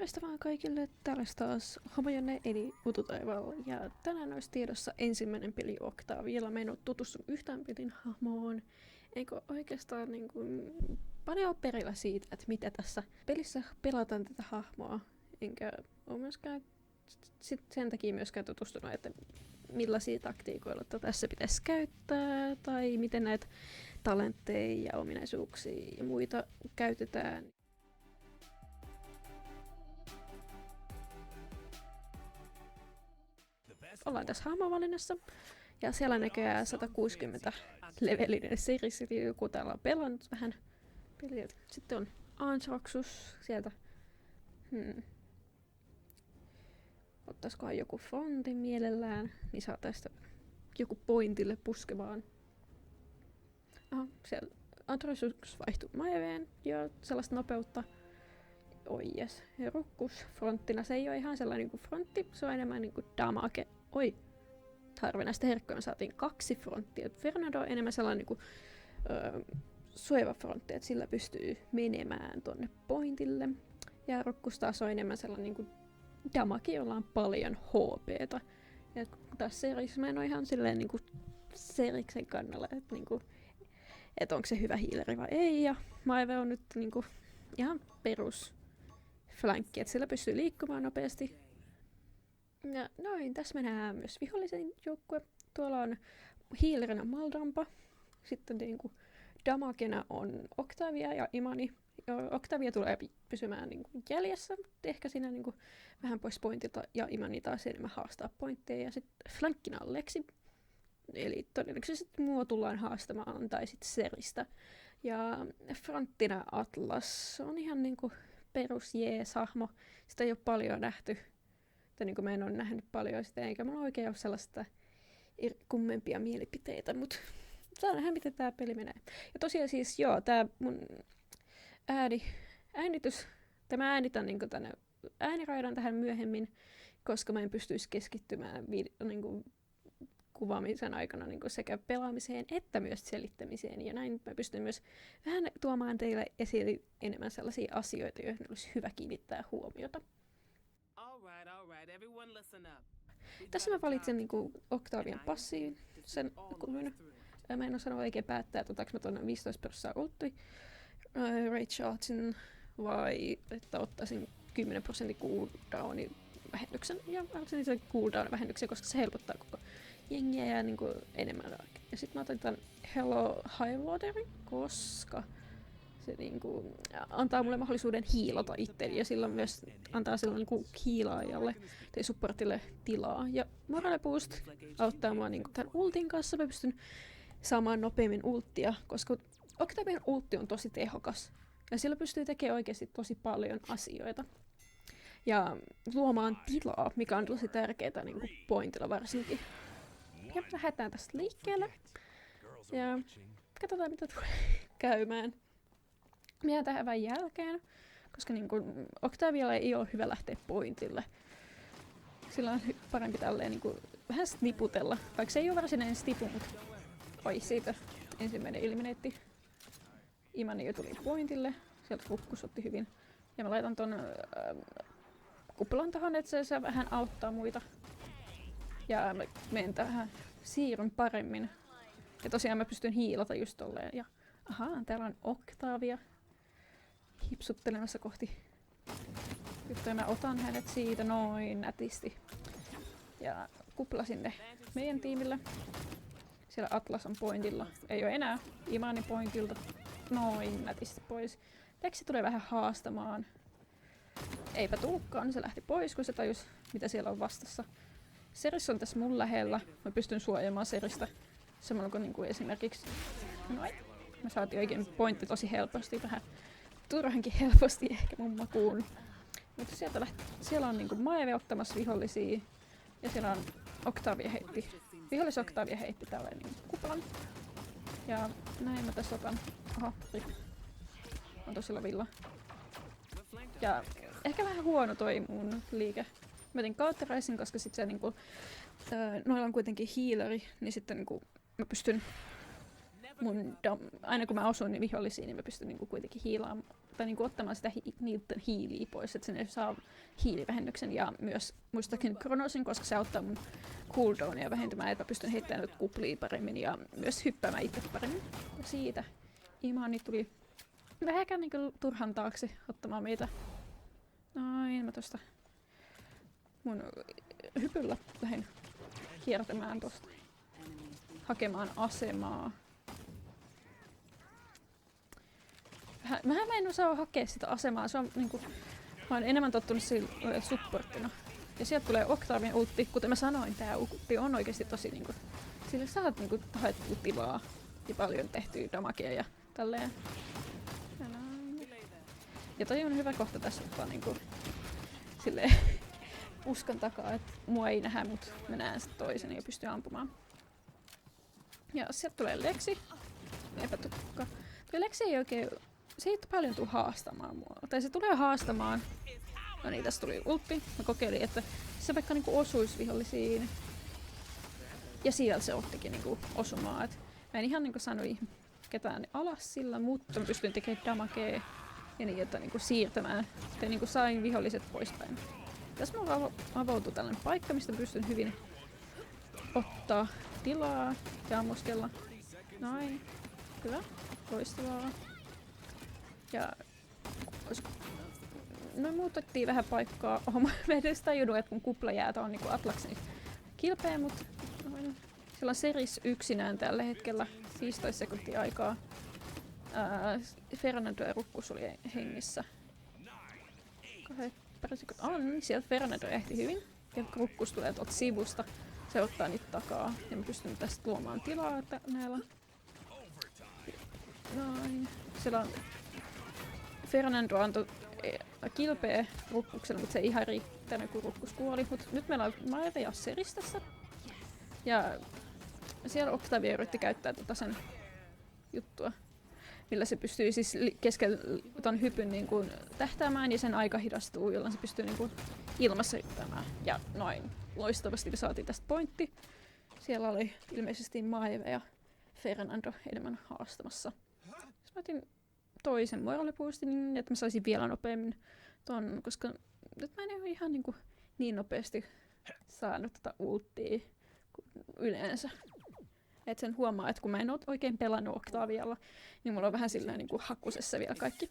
Morjesta vaan kaikille, täällä taas Hamajanne eli Utu Taivaalla, ja tänään olisi tiedossa ensimmäinen peli Octavialla. Mä en oo tutustunut yhtään pelin hahmoon, enkä oikeastaan niin kuin paljon ole perillä siitä, että mitä tässä pelissä pelataan tätä hahmoa, enkä ole myöskään sen takia myöskään tutustunut, että millaisia taktiikoilla tässä pitäisi käyttää, tai miten näitä talentteja ja ominaisuuksia ja muita käytetään. Ollaan tässä hahmovalinnassa, ja siellä näkee 160 levelinen series, eli joku täällä on pelannut vähän peliä. Sitten on Antraxus sieltä. Ottaiskohan joku frontin mielellään, niin saa tästä joku pointille puskemaan. Aha, siellä Antraxus vaihtuu Maeveen ja sellaista nopeutta. Oi jes, ja Rukkus fronttina, se ei ole ihan sellainen niinku frontti, se on enemmän niinku damage. Oi, harvinaista herkkoa, me saatiin 2 fronttia. Fernando on enemmän sellainen niinku, suojava frontti, että sillä pystyy menemään tonne pointille. Ja Rukkus taas on enemmän sellainen niinku damage, jolla on paljon HP:ta. Ja taas Serix, mä en ole ihan silleen niinku Seriksen kannalla, että niinku, et onko se hyvä healeri vai ei. Ja Maeve on nyt niinku ihan perus flankki, että sillä pystyy liikkumaan nopeasti. Ja noin, tässä mennään myös vihollisen joukkue. Tuolla on healerina Maldampa. Sitten niinku damagena on Octavia ja Imani. Octavia tulee pysymään niinku jäljessä, ehkä siinä niinku vähän pois pointilta, ja Imani taas enemmän haastaa pointteja. Ja sitten flankkina on Lexi. Eli todennäköisesti mua tullaan haastamaan, tai sitten Seristä. Ja fronttina Atlas on ihan niinku perus jees-hahmo. Sitä ei ole paljon nähty. Niin mä en ole nähnyt paljon sitä, eikä mulla oikein ole sellaista kummempia mielipiteitä, mutta saa nähdä, miten tää peli menee. Ja tosiaan siis, joo, tää mun äänitys, mä äänitän niinku tänne ääniraidan tähän myöhemmin, koska mä en pystyisi keskittymään niinku kuvaamisen aikana niinku sekä pelaamiseen että myös selittämiseen. Ja näin mä pystyn myös vähän tuomaan teille esille enemmän sellaisia asioita, joihin olisi hyvä kiinnittää huomiota. Tässä mä valitsen niinku Octavian passiin, sen kun mä en osannut oikein päättää, että otaks mä tuonne 15% ultti Rage Shotsin vai että ottaisin 10% cooldownin vähennyksen, ja valitsin sen cooldownin vähennyksen, koska se helpottaa koko jengiä ja niinku enemmän. Ja sit mä otan tän Hello High Waterin, koska se niinku antaa mulle mahdollisuuden hiilata itseäni, ja sillä myös antaa sillä niinku hiilaajalle tai supportille tilaa. Ja Morale Boost auttaa mua niinku tän ultin kanssa, mä pystyn saamaan nopeammin ulttia, koska Octavian ultti on tosi tehokas. Ja sillä pystyy tekemään oikeasti tosi paljon asioita. Ja luomaan tilaa, mikä on tosi tärkeää niinku pointilla varsinkin. Ja lähdetään tästä liikkeelle. Ja katsotaan mitä tulee käymään. Minä tähän vähän jälkeen, koska niin kuin Octavialla ei ole hyvä lähteä pointille. Sillä on parempi tälleen niin kuin vähän sniputella, vaikka se ei ole varsinainen stipu, mutta oi siitä ensimmäinen elimineitti. Imani jo tuli pointille, sieltä Rukkus otti hyvin. Ja mä laitan ton kuplan tähän, että se vähän auttaa muita. Ja mä menen tähän, siirryn paremmin. Ja tosiaan mä pystyn hiilata just tolleen. Ja ahaa, täällä on Octavia hipsuttelemassa kohti. Nyt mä otan hänet siitä noin nätisti. Ja kupla sinne meidän tiimille. Siellä Atlas on pointilla. Ei ole enää Imani pointilta. Noin nätisti pois. Lexi tulee vähän haastamaan. Eipä tullutkaan, se lähti pois, kun se tajus mitä siellä on vastassa. Seris on tässä mun lähellä. Mä pystyn suojaamaan Seristä. Samalla kuin niinku esimerkiksi... Noin. Mä saatiin oikein pointti tosi helposti, vähän turhankin helposti ehkä mun makuun. Mutta siellä on niinku Maeve ottamassa vihollisia, ja siellä on Octavia heitti. Vihollis Octavia heitti tälleen niinku kuplan. Ja näin mä tässä otan. Oho, on tosi lavilla. Ja ehkä vähän huono toi mun liike. Mä otin counteraisin, koska sit se niinku... noilla on kuitenkin healeri, niin sitten niinku mä pystyn... aina kun mä osun niin vihollisiin, niin mä pystyn niinku kuitenkin hiilaamaan tai niinku ottamaan sitä niiden hiiliä pois, että sinne saa hiilivähennyksen ja myös muistakin Kronosin, koska se auttaa mun cooldownia vähentämään, että mä pystyn heittämään nyt kuplia paremmin ja myös hyppäämään itse paremmin. Ja siitä Imani tuli vähäkään niinku turhan taakse ottamaan meitä. Noin, mä tosta mun hypyllä lähdin kiertämään tosta. Hakemaan asemaa. Mä en osaa hakea sitä asemaa. Se on niinku, mä oon enemmän tottunut sille supporttina. Ja sieltä tulee Octavian ultti. Kuten mä sanoin, tää ultti on oikeesti tosi niinku, sille saat niinku haettua tilaa ja paljon tehtyä damagea ja tälleen. Ja toi on hyvä kohta tässä ottaa niinku silleen puskan takaa, että mua ei nähdä, mut mä näen sit toisen ja pystyn ampumaan. Ja sieltä tulee Lexi. Epätukka. Toi Lexi ei oikein, se ei paljon tule haastamaan mua. Tai se tulee haastamaan. No niin, tässä tuli ultti. Mä kokeilin, että se vaikka niinku osuisi vihollisiin. Ja siellä se ottikin niinku osumaan. Et mä en ihan niinku saanut ketään alas sillä, mutta mä pystyin tekemään damagea. Ja niin, että niinku siirtämään. Sitten niinku sain viholliset poispäin. Tässä mulla avautui tällainen paikka, mistä pystyn hyvin ottaa tilaa ja ammuskella. Noin. Hyvä. Loistavaa. Ja no muutettiin vähän paikkaa. Mä en edes tajunnut, että mun kuplajäätä on niinku Atlaksen kilpeä, mutta sillä on seris yksinään tällä hetkellä 15 sekuntia aikaa. Fernando ja Rukkus oli hengissä. Niin sieltä Fernando ehti hyvin. Ja Rukkus tulee tuolta sivusta. Se ottaa niitä takaa. Ja mä pystyn tästä luomaan tilaa näillä. Noin. Siellä on Fernando antoi kilpeä Rukkukselle, mutta se ei ihan riittänyt, kun Rukkus kuoli. Mut nyt meillä on Maeve ja Seris tässä. Ja siellä Octavia yritti käyttää sen juttua, millä se pystyy siis keskellä ton hypyn niin kuin tähtäämään ja sen aika hidastuu, jolloin se pystyy niin kuin ilmassa hyppäämään. Ja noin. Loistavasti me saatiin tästä pointti. Siellä oli ilmeisesti Maeve ja Fernando enemmän haastamassa. Mä otin toisen moralle boostin niin, että mä saisin vielä nopeammin ton, koska nyt mä en ole ihan niin nopeasti saanut tätä ulttia kuin yleensä. Et sen huomaa, että kun mä en oo oikein pelannut Octavialla, niin mulla on vähän silleen niinku hakusessa vielä kaikki.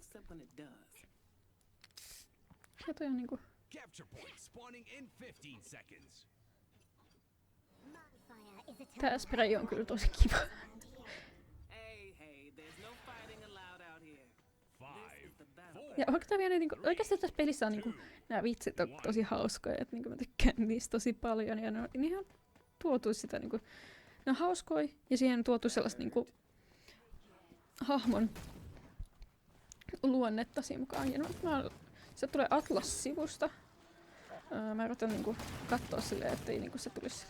Ja toi on niinku... Tää spray on kyllä tosi kiva. Ja Octavian niinku, oikeesti tässä pelissä on niinku, nämä vitsit on tosi hauskoja, että niinku mä tykkään niistä tosi paljon ja ne on ihan tuotu sitä niinku, ne on hauskoja ja siihen on tuotu sellaista niinku hahmon luonnetta siinä mukaan. Ja no, se tulee Atlas-sivusta. Mä yritän niinku katsoa silleen, ettei niinku se tulisi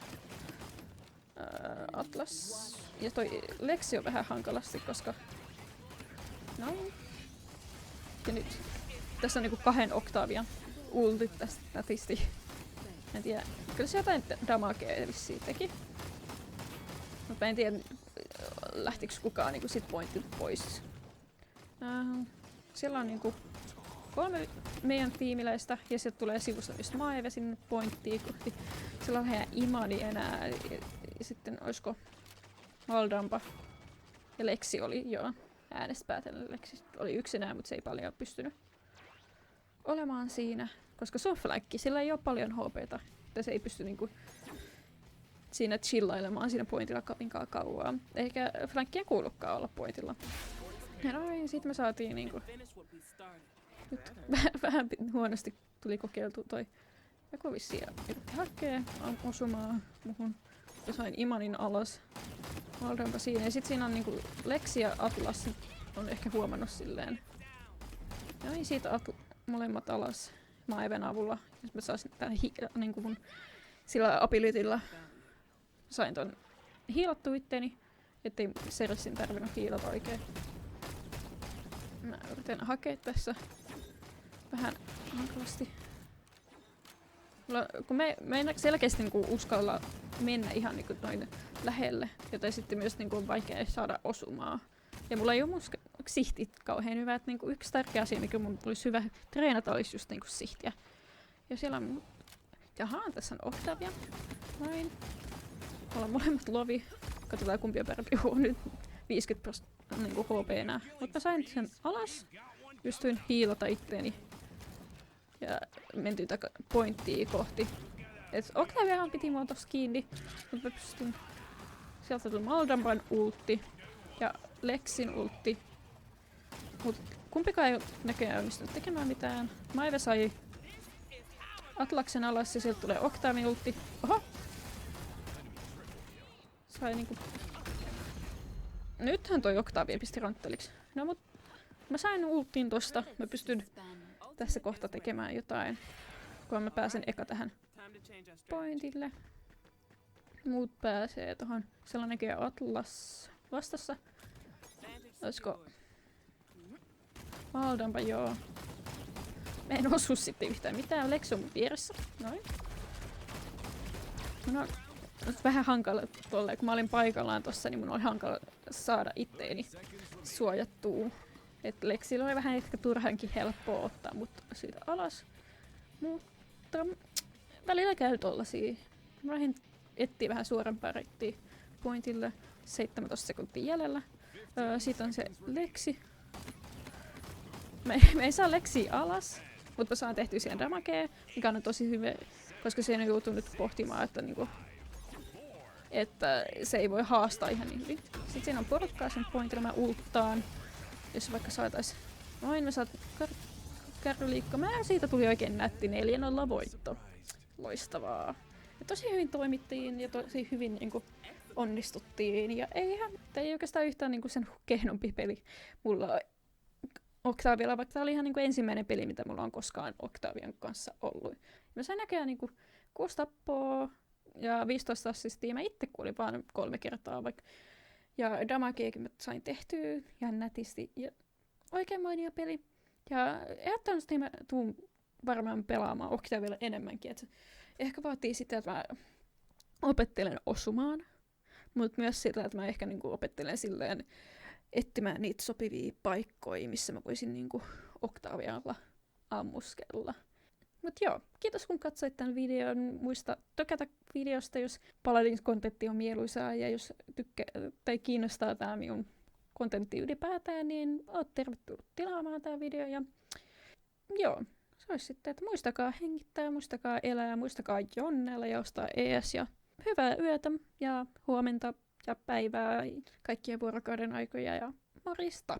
Atlas. Ja toi Lexi on vähän hankalasti, koska no. Ja nyt tässä on niinku 2 Octavian ultit tästä nätisti. En tiedä, kyllä se jotain damagea vissiin teki. Mutta en tiedä, lähtikö kukaan niinku sit pointilta pois. Siellä on niinku 3 meidän tiimiläistä ja sieltä tulee sivusta just Maeve sinne pointtiin kohti. Siellä on heidän Imani enää ja sitten olisiko Aldampa ja Lexi oli joo. Äänestä päätellen Lexi oli yksinään, mutta se ei paljon pystynyt olemaan siinä, koska se on flankki, sillä ei ole paljon HP:ta, että se ei pysty niinku siinä chillailemaan siinä pointilla kovinkaan kauaa. Eikä flankkien kuulukaan olla pointilla. Ja noin, sit me saatiin niinku... Nyt vähän huonosti tuli kokeiltu toi. Joku vissiin yritti hakea osumaan muhun. Ja sain Imanin alas. Valdaanpa siinä. Ja sit siinä on niinku Lexi ja Atlas on ehkä huomannut silleen. Ja niin siitä molemmat alas Maeven avulla. Ja mä saisin tän niinku mun sillä abilityllä sain ton hiilattu itteni, ettei Serisin tarvinnut hiilata oikein. Mä yritän hakea tässä vähän hankalasti. Kun me ei selkeästi niinku uskalla mennä ihan niinku noin lähelle, joten sitten myös niinku on vaikea saada osumaa. Ja mulla ei ole sihtit kauhean hyvä. Että niinku yksi tärkeä asia, mikä mun olisi hyvä treenata, olisi just niinku sihtiä. Ja siellä on... Jaha, tässä on Octavia. Noin. Ollaan molemmat lovi. Katsotaan kumpi on parempi. Nyt 50% niinku HP enää. Mutta mä sain sen alas. Pystyin hiilata itteeni. Ja mentiin pointtia kohti. Et Octaviahan piti mua tossa kiinni. Mutta mä pystyn... Sieltä tuli Maldamban ultti. Ja Lexin ultti. Mut kumpikaan ei näköjään onnistunut tekemään mitään. Maive sai Atlaksen alas ja sieltä tulee Octavian ultti. Oho! Sai niinku... Nythän toi Octavia pisti rantteliksi. No mut mä sain ulttiin tosta. Mä pystyn tässä kohta tekemään jotain. Kun mä pääsen eka tähän pointille. Muut pääsee tohon. Siellä on näköjään Atlas vastassa. Olisiko... Maldampa joo. Mä en osu sitten yhtään mitään. Lex on mun vieressä. Noin. No, vähän hankala tolleen, kun mä olin paikallaan tossa, niin mun oli hankala saada itteeni suojattua. Et Lexillä oli vähän ehkä turhankin helppoa ottaa mut siitä alas. Mutta välillä käy tollasia. Mä lähdin etsiä vähän suorempaa reittiä pointille. 17 sekuntia jäljellä. Siitä on se Lexi. Me ei saa Lexiä alas, mutta mä saan tehtyä siihen damagea, mikä on tosi hyvä, koska siinä on joutunut pohtimaan, että, niinku, että se ei voi haastaa ihan niin hyvin. Sitten siinä on porukkaa sen pointilla, mä ulttaan, jos vaikka saatais... Noin, me saat kärryliikkamäärä, siitä tuli oikein nätti 4-0 voitto. Loistavaa. Ja tosi hyvin toimittiin ja tosi hyvin niinku, onnistuttiin ja ei oikeastaan yhtään niinku, sen kehnompi peli mulla Octavialla, vaikka tämä oli ihan niinku ensimmäinen peli, mitä mulla on koskaan Octavian kanssa ollut. Mä sain näköjään niinku 6 tappoa ja 15 assistia. Mä itse kuolin vaan 3 kertaa vaikka. Ja damageekin mä sain tehtyä ihan nätisti. Ja oikein mainio peli. Ja ehdottomasti mä tuun varmaan pelaamaan Octavialla enemmänkin. Et ehkä vaatii sitä, että mä opettelen osumaan. Mutta myös sitä, että mä ehkä niinku opettelen silleen etsimään niitä sopivia paikkoja, missä mä voisin niinku Octavialla ammuskella. Mut joo, kiitos kun katsoit tämän videon. Muista tykätä videosta, jos Paladins-kontentti on mieluisaa ja jos tai kiinnostaa tää minun kontentti ylipäätään, niin oot tervetullut tilaamaan tää video. Ja joo, se olisi sitten, että muistakaa hengittää, muistakaa elää, muistakaa jonnella ja ostaa ES ja hyvää yötä ja huomenta ja päivää, kaikkia vuorokauden aikoja ja morjesta!